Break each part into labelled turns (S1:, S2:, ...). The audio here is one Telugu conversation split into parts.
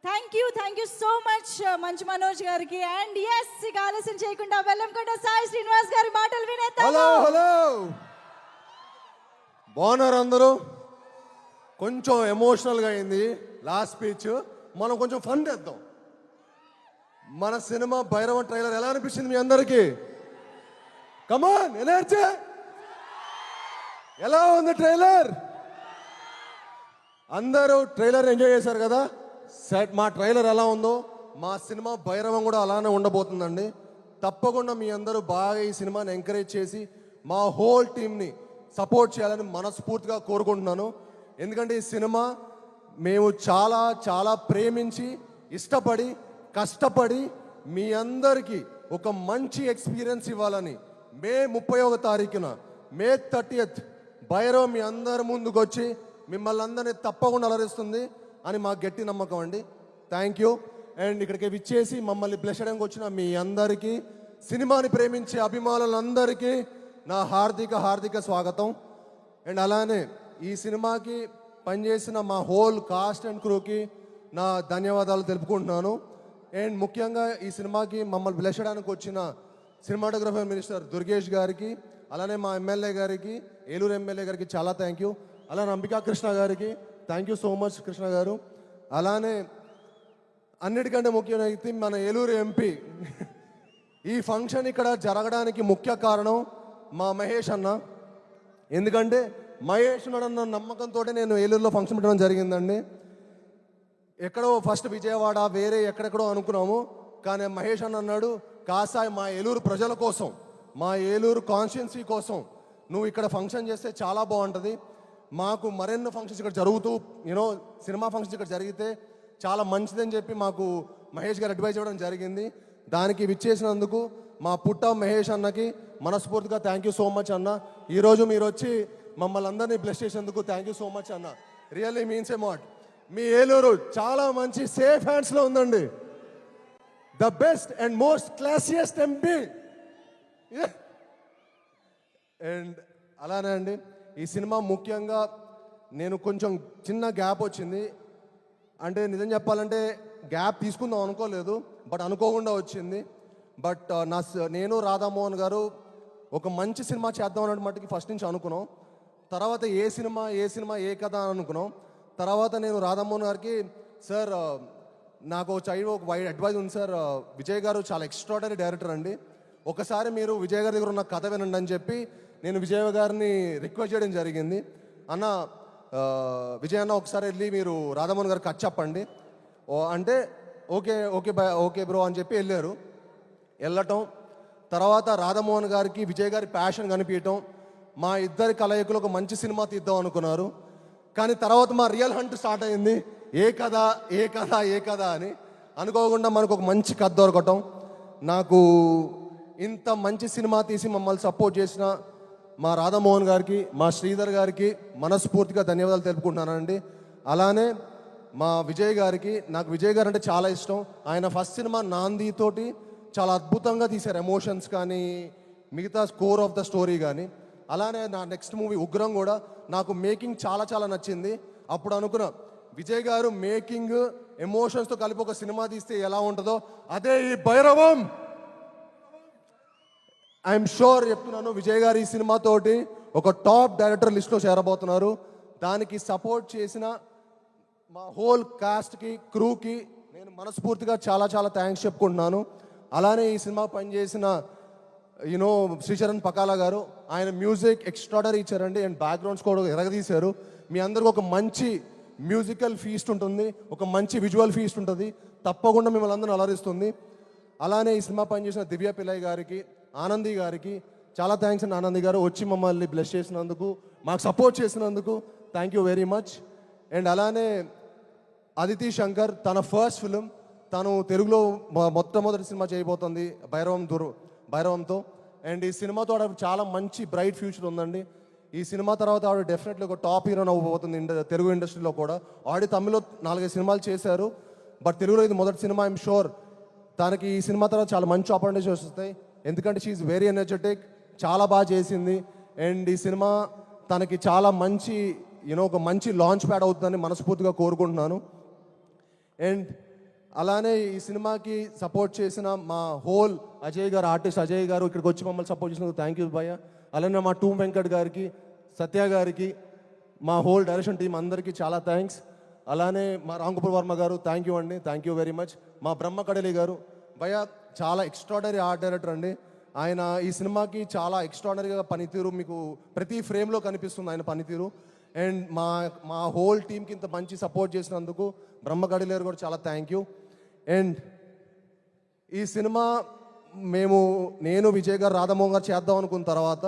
S1: Thank you so much Manchu Manoj గారికి. అండ్ ఎస్, ఇక ఆలస్యం చేయకుండా వెల్లంకొండ సాయి శ్రీనివాస్ గారి మాటలు వినేద్దాం.
S2: హలో హలో, బాగున్నారు అందరూ? కొంచెం ఎమోషనల్గా అయింది లాస్ట్ స్పీచ్. మనం కొంచెం ఫన్ చేద్దాం. మన సినిమా భైరవ ట్రైలర్ ఎలా అనిపించింది మీ అందరికీ? కమాన్ ఎనర్జీ! ఎలా ఉంది ట్రైలర్? అందరూ ట్రైలర్ ఎంజాయ్ చేశారు కదా? సెట్ మా ట్రైలర్ ఎలా ఉందో మా సినిమా భైరవం కూడా అలానే ఉండబోతుందండి. తప్పకుండా మీ అందరూ బాగా ఈ సినిమాని ఎంకరేజ్ చేసి మా హోల్ టీమ్ని సపోర్ట్ చేయాలని మనస్ఫూర్తిగా కోరుకుంటున్నాను. ఎందుకంటే ఈ సినిమా మేము చాలా చాలా ప్రేమించి ఇష్టపడి కష్టపడి మీ అందరికీ ఒక మంచి ఎక్స్పీరియన్స్ ఇవ్వాలని మే 31వ తారీఖున మే 30th భైరవ్ మీ అందరి ముందుకు వచ్చి మిమ్మల్ని అందరినీ తప్పకుండా అలరిస్తుంది అని మా గట్టి నమ్మకం అండి. Thank you. అండ్ ఇక్కడికి విచ్చేసి మమ్మల్ని బ్లెస్ చేయడానికి వచ్చిన మీ అందరికీ, సినిమాని ప్రేమించే అభిమానులందరికీ నా హార్దిక స్వాగతం. అండ్ అలానే ఈ సినిమాకి పనిచేసిన మా హోల్ కాస్ట్ అండ్ క్రూకి నా ధన్యవాదాలు తెలుపుకుంటున్నాను. అండ్ ముఖ్యంగా ఈ సినిమాకి మమ్మల్ని బ్లెస్ చేయడానికి వచ్చిన సినిమాటోగ్రఫర్ మినిస్టర్ దుర్గేష్ గారికి, అలానే మా ఎమ్మెల్యే గారికి, ఏలూరు ఎమ్మెల్యే గారికి చాలా థ్యాంక్ యూ. అలానే అంబికా కృష్ణ గారికి thank you so much Krishna గారు. అలానే అన్నిటికంటే ముఖ్యమైనది మన ఏలూరు ఎంపీ. ఈ ఫంక్షన్ ఇక్కడ జరగడానికి ముఖ్య కారణం మా మహేష్ అన్న. ఎందుకంటే మహేష్ ఉన్నాడన్న నమ్మకంతో నేను ఏలూరులో ఫంక్షన్ పెట్టడం జరిగిందండి. ఎక్కడో ఫస్ట్ విజయవాడ వేరే ఎక్కడెక్కడో అనుకున్నాము, కానీ మహేష్ అన్న అన్నాడు, కాసాయి మా ఏలూరు ప్రజల కోసం, మా ఏలూరు కాన్స్టిట్యున్సీ కోసం నువ్వు ఇక్కడ ఫంక్షన్ చేస్తే చాలా బాగుంటుంది. మాకు మరెన్నో ఫంక్షన్స్ ఇక్కడ జరుగుతూ సినిమా ఫంక్షన్స్ ఇక్కడ జరిగితే చాలా మంచిదని చెప్పి మాకు మహేష్ గారు అడ్వైజ్ ఇవ్వడం జరిగింది. దానికి విచ్చేసినందుకు మా పుట్ట మహేష్ అన్నకి మనస్ఫూర్తిగా థ్యాంక్ యూ సో మచ్ అన్న. ఈరోజు మీరు వచ్చి మమ్మల్ని అందరినీ బ్లెస్ చేసేందుకు థ్యాంక్ యూ సో మచ్ అన్న. Really means a lot. మీ ఏలూరు చాలా మంచి సేఫ్ హ్యాండ్స్లో ఉందండి. The best and most classiest MP. And అలానే అండి ఈ సినిమా ముఖ్యంగా నేను కొంచెం చిన్న గ్యాప్ వచ్చింది. అంటే నిజం చెప్పాలంటే గ్యాప్ తీసుకుందాం అనుకోలేదు, బట్ అనుకోకుండా వచ్చింది. బట్ నేను రాధామోహన్ గారు ఒక మంచి సినిమా చేద్దాం అన్నట్టు మట్టుకి ఫస్ట్ నుంచి అనుకున్నాం. తర్వాత ఏ సినిమా ఏ కథ అని అనుకున్నాం. తర్వాత నేను రాధామోహన్ గారికి, సార్ నాకు ఒక వైడ్ అడ్వైజ్ ఉంది సార్, విజయ్ గారు చాలా ఎక్స్ట్రాడనరీ డైరెక్టర్ అండి, ఒకసారి మీరు విజయ్ గారి దగ్గర ఉన్న కథ వినండి అని చెప్పి నేను విజయ్ గారిని రిక్వెస్ట్ చేయడం జరిగింది. అన్న విజయ్ అన్న ఒకసారి వెళ్ళి మీరు రాధామోహన్ గారికి కథ చెప్పండి అంటే ఓకే బ్రో అని చెప్పి వెళ్ళటం. తర్వాత రాధామోహన్ గారికి విజయ్ గారి ప్యాషన్ కనిపించటం, మా ఇద్దరి కలయికలు ఒక మంచి సినిమా తీద్దాం అనుకున్నారు. కానీ తర్వాత మా రియల్ హంట్ స్టార్ట్ అయింది. ఏ కథ అని అనుకోకుండా మనకు ఒక మంచి కథ దొరకటం. నాకు ఇంత మంచి సినిమా తీసి మమ్మల్ని సపోర్ట్ చేసిన మా రాధామోహన్ గారికి, మా శ్రీధర్ గారికి మనస్ఫూర్తిగా ధన్యవాదాలు తెలుపుకుంటున్నానండి. అలానే మా విజయ్ గారికి, నాకు విజయ్ గారు అంటే చాలా ఇష్టం. ఆయన ఫస్ట్ సినిమా నాంది తోటి చాలా అద్భుతంగా తీశారు, ఎమోషన్స్ కానీ మిగతా స్కోర్ ఆఫ్ ద స్టోరీ కానీ. అలానే నా నెక్స్ట్ మూవీ ఉగ్రం కూడా నాకు మేకింగ్ చాలా చాలా నచ్చింది. అప్పుడు అనుకున్నా విజయ్ గారు మేకింగ్ ఎమోషన్స్తో కలిపి ఒక సినిమా తీస్తే ఎలా ఉంటుందో అదే ఈ భైరవం. ఐఎమ్ షూర్ చెప్తున్నాను, విజయ్ గారు ఈ సినిమాతోటి ఒక టాప్ డైరెక్టర్ లిస్ట్లో చేరబోతున్నారు. దానికి సపోర్ట్ చేసిన మా హోల్ కాస్ట్కి క్రూకి నేను మనస్ఫూర్తిగా చాలా చాలా థ్యాంక్స్ చెప్పుకుంటున్నాను. అలానే ఈ సినిమా పనిచేసిన శ్రీచరణ్ పకాలా గారు, ఆయన మ్యూజిక్ ఎక్స్ట్రాడనరీ ఇచ్చారండి. అండ్ బ్యాక్గ్రౌండ్స్ కూడా ఎరగదీశారు. మీ అందరికీ ఒక మంచి మ్యూజికల్ ఫీస్ట్ ఉంటుంది, ఒక మంచి విజువల్ ఫీస్ట్ ఉంటుంది, తప్పకుండా మిమ్మల్ని అందరూ అలరిస్తుంది. అలానే ఈ సినిమా పనిచేసిన దివ్య పిల్లయ్య గారికి, ఆనంది గారికి చాలా థ్యాంక్స్ అండి. ఆనంది గారు వచ్చి మమ్మల్ని బ్లెస్ చేసినందుకు, మాకు సపోర్ట్ చేసినందుకు thank you very much. And అలానే అదితి శంకర్, తన ఫస్ట్ ఫిలిం, తను తెలుగులో మొట్టమొదటి సినిమా చేయబోతుంది భైరవంతో. అండ్ ఈ సినిమాతో ఆవిడ చాలా మంచి బ్రైట్ ఫ్యూచర్ ఉందండి. ఈ సినిమా తర్వాత ఆవిడ డెఫినెట్లీ ఒక టాప్ హీరోయిన్ అవ్వబోతుంది తెలుగు ఇండస్ట్రీలో కూడా. ఆల్రెడీ తమిళ్లో 4-5 సినిమాలు చేశారు, బట్ తెలుగులో ఇది మొదటి సినిమా. ఐఎమ్ షూర్ తనకి ఈ సినిమా తర్వాత చాలా మంచి ఆపర్చునిటీస్ వస్తాయి. ఎందుకంటే షీఈ్ వెరీ ఎనర్జెటిక్, చాలా బాగా చేసింది. అండ్ ఈ సినిమా తనకి చాలా మంచి ఒక మంచి లాంచ్ ప్యాడ్ అవుతుందని మనస్ఫూర్తిగా కోరుకుంటున్నాను. అండ్ అలానే ఈ సినిమాకి సపోర్ట్ చేసిన మా హోల్ అజయ్ గారు, ఆర్టిస్ట్ అజయ్ గారు ఇక్కడికి వచ్చి మమ్మల్ని సపోర్ట్ చేసినందుకు థ్యాంక్ యూ భయ్య. అలానే మా టూమ్ వెంకట్ గారికి, సత్య గారికి, మా హోల్ డైరెక్షన్ టీం అందరికీ చాలా థ్యాంక్స్. అలానే మా రామ్ గోపాల్ వర్మ గారు థ్యాంక్ యూ అండి, థ్యాంక్ యూ వెరీ మచ్. మా బ్రహ్మ కడలి గారు భయ్య చాలా ఎక్స్ట్రాడనరీ ఆర్ట్ డైరెక్టర్ అండి. ఆయన ఈ సినిమాకి చాలా ఎక్స్ట్రాడనరీగా పనితీరు మీకు ప్రతి ఫ్రేమ్లో కనిపిస్తుంది ఆయన పనితీరు. అండ్ మా హోల్ టీంకి ఇంత మంచి సపోర్ట్ చేసినందుకు బ్రహ్మ కడలి గారు కూడా చాలా థ్యాంక్ యూ. అండ్ ఈ సినిమా నేను విజయ్ గారు, రాధామోహన్ గారు చేద్దాం అనుకున్న తర్వాత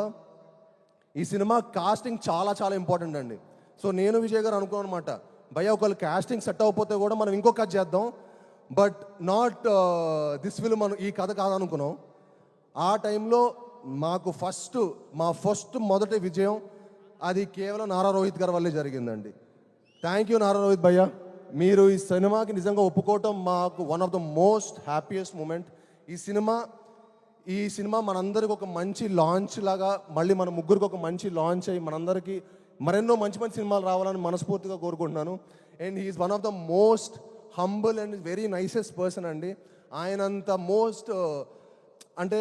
S2: ఈ సినిమా కాస్టింగ్ చాలా చాలా ఇంపార్టెంట్ అండి. సో నేను విజయ్ గారు అనుకున్నాను అనమాట, భయ్య ఒకవేళ కాస్టింగ్ సెట్ అవ్వకపోతే కూడా మనం ఇంకో కథ చేద్దాం, బట్ నాట్ దిస్ ఫిల్మ్ మనం ఈ కథ కాదనుకున్నాం. ఆ టైంలో మాకు మా ఫస్ట్ మొదటి విజయం అది కేవలం నారా రోహిత్ గారి వల్లే జరిగిందండి. థ్యాంక్ యూ నారా రోహిత్ భయ్య, మీరు ఈ సినిమాకి నిజంగా ఒప్పుకోవటం మాకు one of the most happiest moment. ఈ సినిమా మనందరికి ఒక మంచి లాంచ్ లాగా, మళ్ళీ మన ముగ్గురికి ఒక మంచి లాంచ్ అయ్యి మనందరికీ మరెన్నో మంచి మంచి సినిమాలు రావాలని మనస్ఫూర్తిగా కోరుకుంటున్నాను. And he's one of the most humble and very nicest person అండి. ఆయనంత అంటే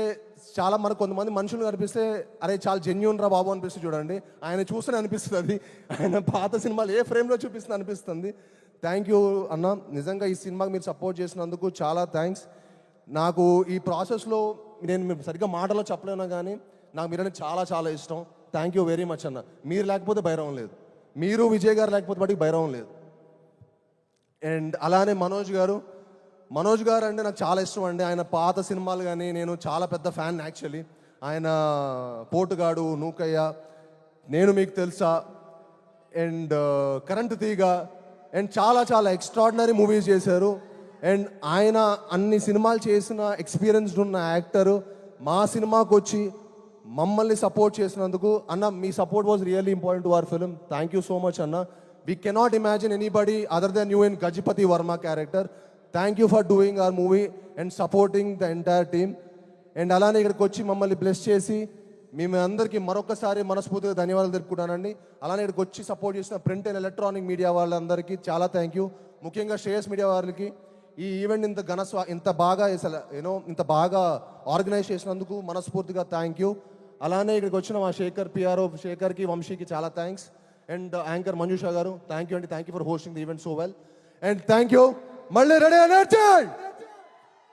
S2: చాలా మనకు కొంతమంది మనుషులు కనిపిస్తే అరే చాలా జెన్యూన్ రా బాబు అనిపిస్తుంది చూడండి, ఆయన చూస్తూనే అనిపిస్తుంది అది. ఆయన పాత సినిమాలు ఏ ఫ్రేమ్లో చూపిస్తుంది అనిపిస్తుంది. థ్యాంక్ యూ అన్న, నిజంగా ఈ సినిమాకి మీరు సపోర్ట్ చేసినందుకు చాలా థ్యాంక్స్. నాకు ఈ ప్రాసెస్లో మీరు సరిగ్గా మాటలో చెప్పలేను కానీ నాకు మీరంటే చాలా చాలా ఇష్టం. థ్యాంక్ యూ వెరీ మచ్ అన్న. మీరు లేకపోతే భైరవం లేదు, మీరు విజయ్ గారు లేకపోతే వాటికి భైరవం లేదు. అండ్ అలానే మనోజ్ గారు అంటే నాకు చాలా ఇష్టం అండి. ఆయన పాత సినిమాలు కానీ నేను చాలా పెద్ద ఫ్యాన్ యాక్చువల్లీ. ఆయన పోటుగాడు, నూకయ్య, నేను మీకు తెలుసా, అండ్ కరెంటు తీగ, అండ్ చాలా చాలా ఎక్స్ట్రాడినరీ మూవీస్ చేశారు. అండ్ ఆయన అన్ని సినిమాలు చేసిన ఎక్స్పీరియన్స్డ్ ఉన్న యాక్టరు. మా సినిమాకి వచ్చి మమ్మల్ని సపోర్ట్ చేసినందుకు అన్న, మీ support was really important to our film. Thank you so much అన్న. We cannot imagine anybody other than you in Gajapati Varma character. Thank you for doing our movie and supporting the entire team. And అలానే ఇక్కడికి వచ్చి మమ్మల్ని బ్లెస్ చేసి మేము అందరికీ మరొకసారి మనస్ఫూర్తిగా ధన్యవాదాలు తెలుపుకుంటానండి. అలానే ఇక్కడికి వచ్చి సపోర్ట్ చేసిన ప్రింట్ అండ్ ఎలక్ట్రానిక్ మీడియా వాళ్ళందరికీ చాలా థ్యాంక్ యూ. ముఖ్యంగా శ్రేయస్ మీడియా వాళ్ళకి ఈ ఈవెంట్ ఇంత బాగా ఆర్గనైజ్ చేసినందుకు మనస్ఫూర్తిగా థ్యాంక్ యూ. అలానే ఇక్కడికి వచ్చిన మా పిఆర్ఓ శేఖర్కి, వంశీకి చాలా థ్యాంక్స్. అండ్ యాంకర్ మంజుషా గారు థ్యాంక్ యూ అండి, thank you for hosting the event so well. And thank you. మళ్ళీ రెడీ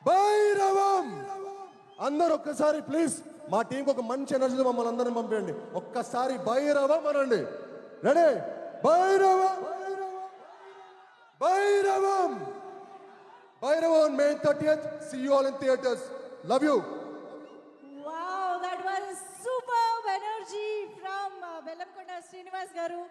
S2: భైరవం అందరూ ఒక్కసారి ప్లీజ్ మా టీంకి ఒక మంచి ఎనర్జీతో మమ్మల్ని అందరిని పంపించండి. ఒక్కసారి భైరవం అనండి. Ready Bhairavam Bhairavam Bhairavam on May 30th. See you all in theaters. Love you.
S1: Wow, that was superb energy from Bellamkonda Srinivas garu.